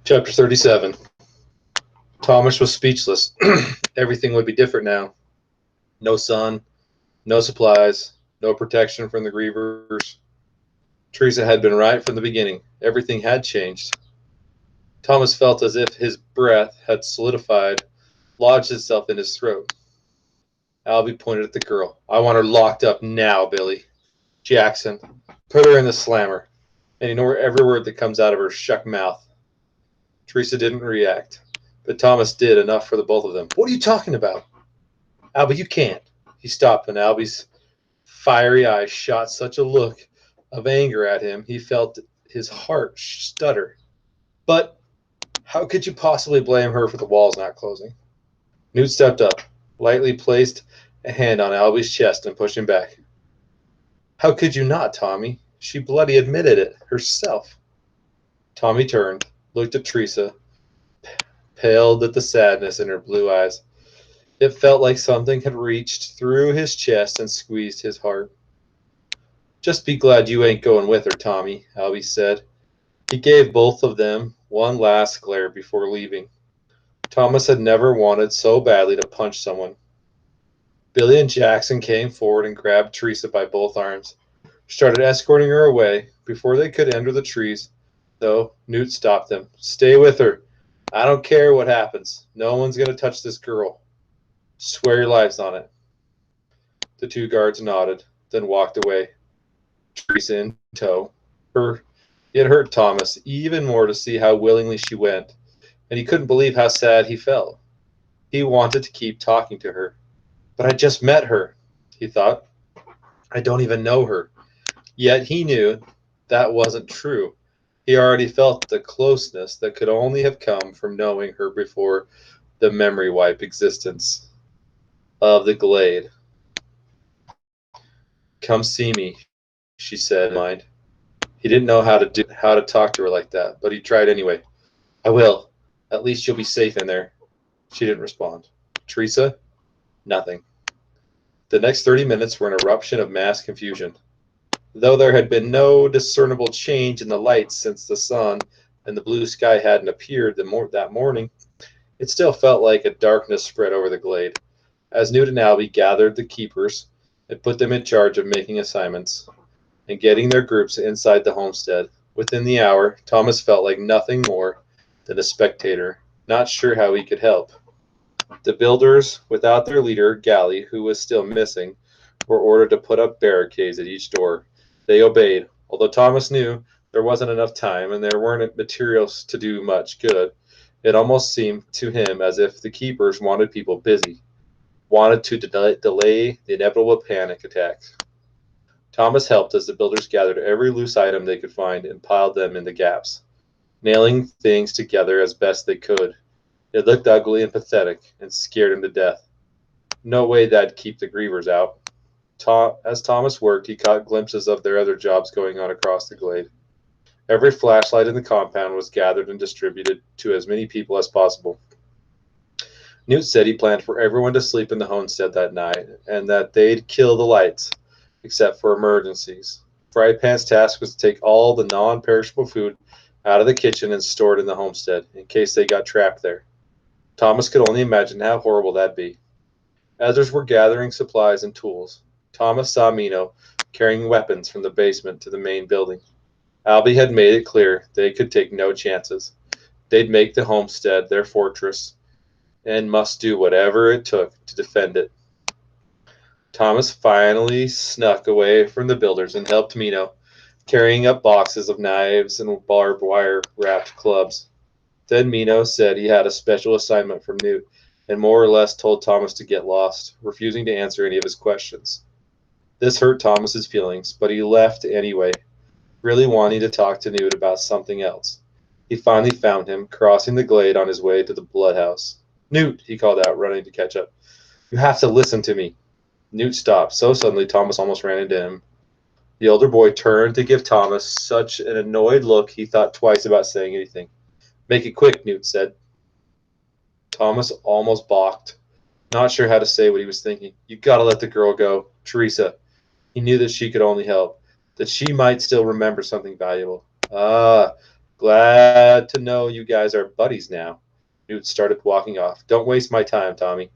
Chapter 37. Thomas was speechless. Everything would be different now. No sun, no supplies, no protection from the grievers. Teresa had been right from the beginning. Everything had changed. Thomas felt as if his breath had solidified, lodged itself in his throat. Albie pointed at the girl. I want her locked up now, Billy. Jackson, put her in the slammer. And ignore every word that comes out of her shuck mouth. Teresa didn't react, but Thomas did enough for the both of them. What are you talking about? Albie, you can't. He stopped when Albie's fiery eyes shot such a look of anger at him he felt his heart stutter. But how could you possibly blame her for the walls not closing? Newt stepped up, lightly placed a hand on Albie's chest and pushed him back. How could you not, Tommy? She bloody admitted it herself. Tommy turned, looked at Teresa, paled at the sadness in her blue eyes. It felt like something had reached through his chest and squeezed his heart. Just be glad you ain't going with her, Tommy, Albie said. He gave both of them one last glare before leaving. Thomas had never wanted so badly to punch someone. Billy and Jackson came forward and grabbed Teresa by both arms, started escorting her away. Before they could enter the trees, though, Newt stopped them. Stay with her. I don't care what happens. No one's going to touch this girl. Swear your lives on it. The two guards nodded, then walked away, Teresa in tow. It hurt Thomas even more to see how willingly she went, and he couldn't believe how sad he felt. He wanted to keep talking to her. But I just met her, he thought. I don't even know her. Yet he knew that wasn't true. He already felt the closeness that could only have come from knowing her before the memory wipe existence of the glade. Come see me, she said in his mind. He didn't know how to talk to her like that, but he tried anyway. I will. At least you'll be safe in there. She didn't respond. Teresa? Nothing. The next 30 minutes were an eruption of mass confusion. Though there had been no discernible change in the lights since the sun and the blue sky hadn't appeared that morning, it still felt like a darkness spread over the glade. As Newt and Albie gathered the keepers and put them in charge of making assignments and getting their groups inside the homestead, within the hour, Thomas felt like nothing more than a spectator, not sure how he could help. The builders, without their leader, Galley, who was still missing, were ordered to put up barricades at each door. They obeyed, although Thomas knew there wasn't enough time and there weren't materials to do much good. It almost seemed to him as if the keepers wanted people busy, wanted to delay the inevitable panic attack. Thomas helped as the builders gathered every loose item they could find and piled them in the gaps, nailing things together as best they could. It looked ugly and pathetic and scared him to death. No way that'd keep the grievers out. As Thomas worked, he caught glimpses of their other jobs going on across the glade. Every flashlight in the compound was gathered and distributed to as many people as possible. Newt said he planned for everyone to sleep in the homestead that night and that they'd kill the lights, except for emergencies. Frypan's task was to take all the non-perishable food out of the kitchen and store it in the homestead, in case they got trapped there. Thomas could only imagine how horrible that'd be. Others were gathering supplies and tools. Thomas saw Mino carrying weapons from the basement to the main building. Albie had made it clear they could take no chances. They'd make the homestead their fortress and must do whatever it took to defend it. Thomas finally snuck away from the builders and helped Mino, carrying up boxes of knives and barbed wire wrapped clubs. Then Mino said he had a special assignment from Newt and more or less told Thomas to get lost, refusing to answer any of his questions. This hurt Thomas's feelings, but he left anyway, really wanting to talk to Newt about something else. He finally found him, crossing the glade on his way to the bloodhouse. Newt, he called out, running to catch up. You have to listen to me. Newt stopped so suddenly Thomas almost ran into him. The older boy turned to give Thomas such an annoyed look he thought twice about saying anything. Make it quick, Newt said. Thomas almost balked, not sure how to say what he was thinking. You gotta let the girl go, Teresa. He knew that she could only help, that she might still remember something valuable. Ah, glad to know you guys are buddies now. Newt started walking off. Don't waste my time, Tommy.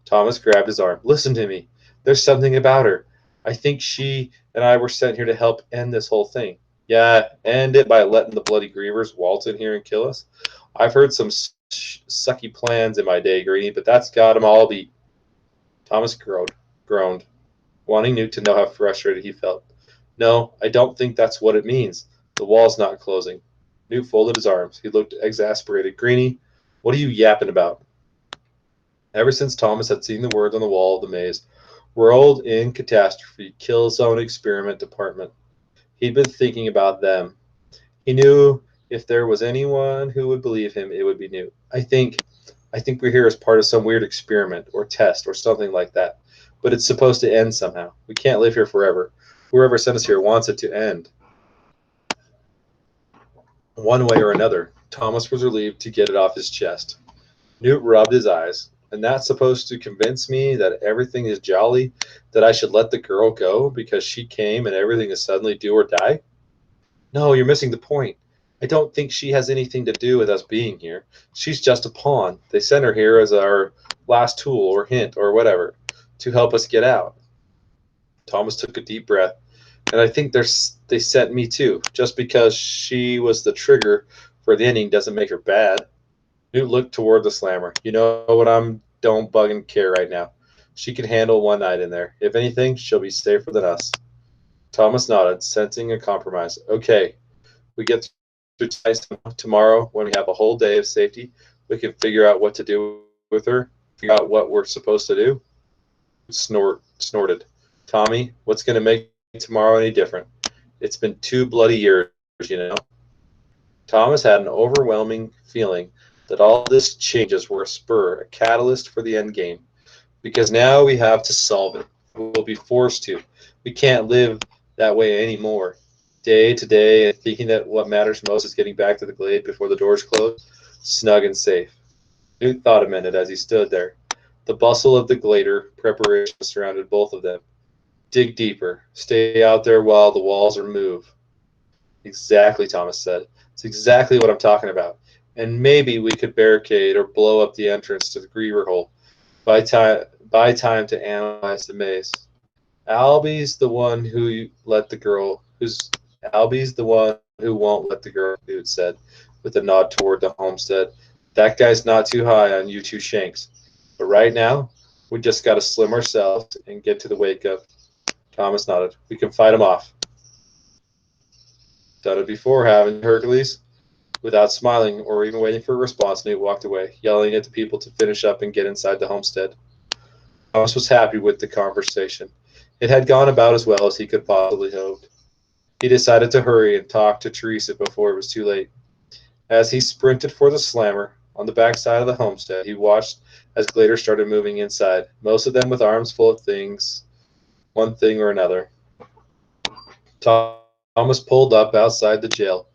Thomas grabbed his arm. Listen to me. There's something about her. I think she and I were sent here to help end this whole thing. Yeah, end it by letting the bloody grievers waltz in here and kill us. I've heard some sucky plans in my day, Greeny, but that's got 'em all beat. Thomas groaned, wanting Newt to know how frustrated he felt. No, I don't think that's what it means. The wall's not closing. Newt folded his arms. He looked exasperated. Greeny, what are you yapping about? Ever since Thomas had seen the words on the wall of the maze, World in Catastrophe, Kill Zone Experiment Department, he'd been thinking about them. He knew if there was anyone who would believe him, it would be Newt. I think we're here as part of some weird experiment or test or something like that. But it's supposed to end somehow. We can't live here forever. Whoever sent us here wants it to end. One way or another. Thomas was relieved to get it off his chest. Newt rubbed his eyes. And that's supposed to convince me that everything is jolly, that I should let the girl go because she came and everything is suddenly do or die? No, you're missing the point. I don't think she has anything to do with us being here. She's just a pawn. They sent her here as our last tool or hint or whatever to help us get out. Thomas took a deep breath. And I think they sent me too. Just because she was the trigger for the ending doesn't make her bad. Newt looked toward the slammer. You know what I'm don't bug and care right now. She can handle one night in there. If anything, she'll be safer than us. Thomas nodded, sensing a compromise. Okay, we get through tomorrow when we have a whole day of safety. We can figure out what to do with her, figure out what we're supposed to do. Snorted. Tommy, what's going to make tomorrow any different? It's been 2 bloody years, you know. Thomas had an overwhelming feeling that all this changes were a spur, a catalyst for the end game. Because now we have to solve it. We'll be forced to. We can't live that way anymore. Day to day, and thinking that what matters most is getting back to the glade before the doors close, snug and safe. Newt thought a minute as he stood there. The bustle of the glader preparation surrounded both of them. Dig deeper. Stay out there while the walls are moved. Exactly, Thomas said. It's exactly what I'm talking about. And maybe we could barricade or blow up the entrance to the Griever hole. Buy time to analyze the maze. Albie's the one who let the girl who's Albie's the one who won't let the girl, Dude said, with a nod toward the homestead. That guy's not too high on you two shanks. But right now, we just gotta slim ourselves and get to the wake up. Thomas nodded. We can fight him off. Done it before, haven't you, Hercules? Without smiling or even waiting for a response, Newt walked away, yelling at the people to finish up and get inside the homestead. Thomas was happy with the conversation. It had gone about as well as he could possibly hope. He decided to hurry and talk to Teresa before it was too late. As he sprinted for the slammer on the back side of the homestead, he watched as Glader started moving inside, most of them with arms full of things, one thing or another. Thomas pulled up outside the jail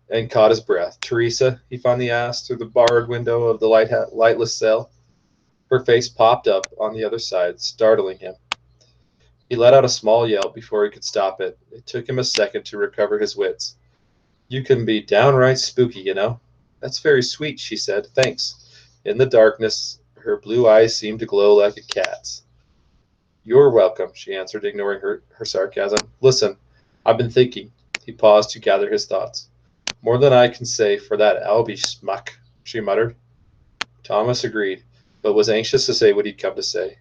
and caught his breath. Teresa, he finally asked through the barred window of the lightless cell. Her face popped up on the other side, startling him. He let out a small yelp before he could stop it. It took him a second to recover his wits. You can be downright spooky, you know. That's very sweet, she said. Thanks. In the darkness, her blue eyes seemed to glow like a cat's. You're welcome, she answered, ignoring her sarcasm. Listen, I've been thinking. He paused to gather his thoughts. More than I can say for that Albie schmuck, she muttered. Thomas agreed, but was anxious to say what he'd come to say.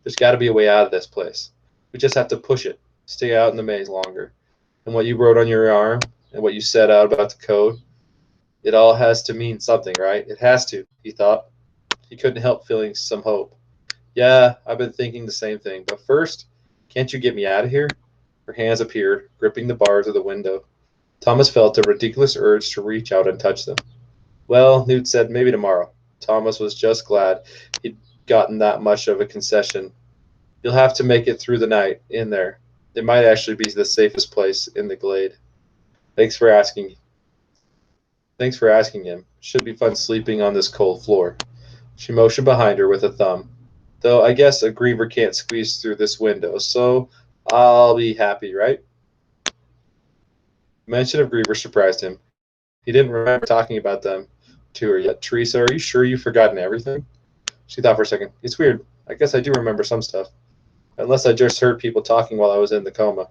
There's got to be a way out of this place. We just have to push it, stay out in the maze longer. And what you wrote on your arm, and what you said out about the code, it all has to mean something, right? It has to, he thought. He couldn't help feeling some hope. Yeah, I've been thinking the same thing, but first, can't you get me out of here? Her hands appeared, gripping the bars of the window. Thomas felt a ridiculous urge to reach out and touch them. Well, Newt said, maybe tomorrow. Thomas was just glad he'd gotten that much of a concession. You'll have to make it through the night in there. It might actually be the safest place in the glade. Thanks for asking. Thanks for asking him. Should be fun sleeping on this cold floor. She motioned behind her with a thumb. Though I guess a griever can't squeeze through this window, so I'll be happy, right? The mention of Griever surprised him. He didn't remember talking about them to her yet. Teresa, are you sure you've forgotten everything? She thought for a second. It's weird. I guess I do remember some stuff. Unless I just heard people talking while I was in the coma.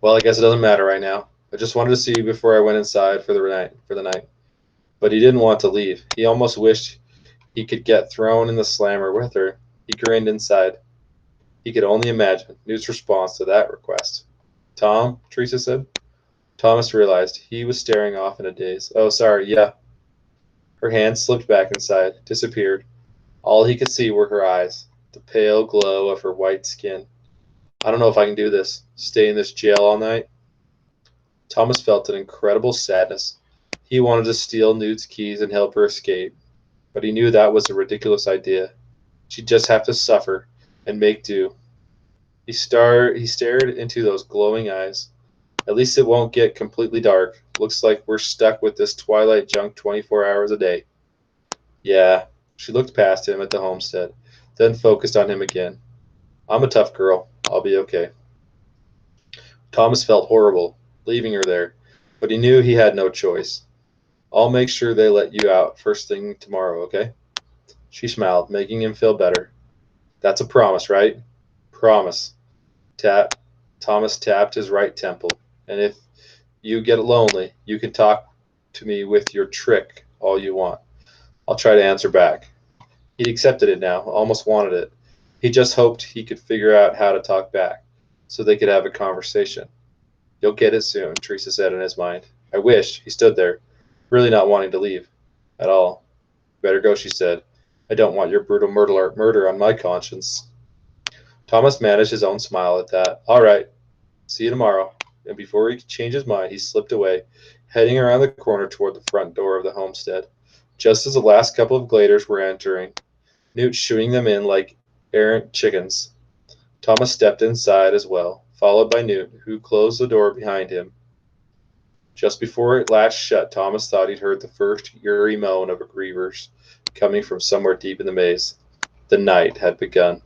Well, I guess it doesn't matter right now. I just wanted to see you before I went inside for the night. But he didn't want to leave. He almost wished he could get thrown in the slammer with her. He grinned inside. He could only imagine Newt's response to that request. Tom, Teresa said. Thomas realized he was staring off in a daze. Oh, sorry, yeah. Her hand slipped back inside, disappeared. All he could see were her eyes, the pale glow of her white skin. I don't know if I can do this. Stay in this jail all night? Thomas felt an incredible sadness. He wanted to steal Newt's keys and help her escape, but he knew that was a ridiculous idea. She'd just have to suffer and make do. He stared into those glowing eyes. At least it won't get completely dark. Looks like we're stuck with this twilight junk 24 hours a day. Yeah. She looked past him at the homestead, then focused on him again. I'm a tough girl. I'll be okay. Thomas felt horrible, leaving her there, but he knew he had no choice. I'll make sure they let you out first thing tomorrow, okay? She smiled, making him feel better. That's a promise, right? Promise. Tap. Thomas tapped his right temple. And if you get lonely, you can talk to me with your trick all you want. I'll try to answer back. He'd accepted it now, almost wanted it. He just hoped he could figure out how to talk back, so they could have a conversation. You'll get it soon, Teresa said in his mind. I wish. He stood there, really not wanting to leave. At all. Better go, she said. I don't want your brutal murder on my conscience. Thomas managed his own smile at that. All right. See you tomorrow. And before he could change his mind, he slipped away, heading around the corner toward the front door of the homestead. Just as the last couple of gladers were entering, Newt shooing them in like errant chickens. Thomas stepped inside as well, followed by Newt, who closed the door behind him. Just before it latched shut, Thomas thought he'd heard the first eerie moan of a grievers coming from somewhere deep in the maze. The night had begun.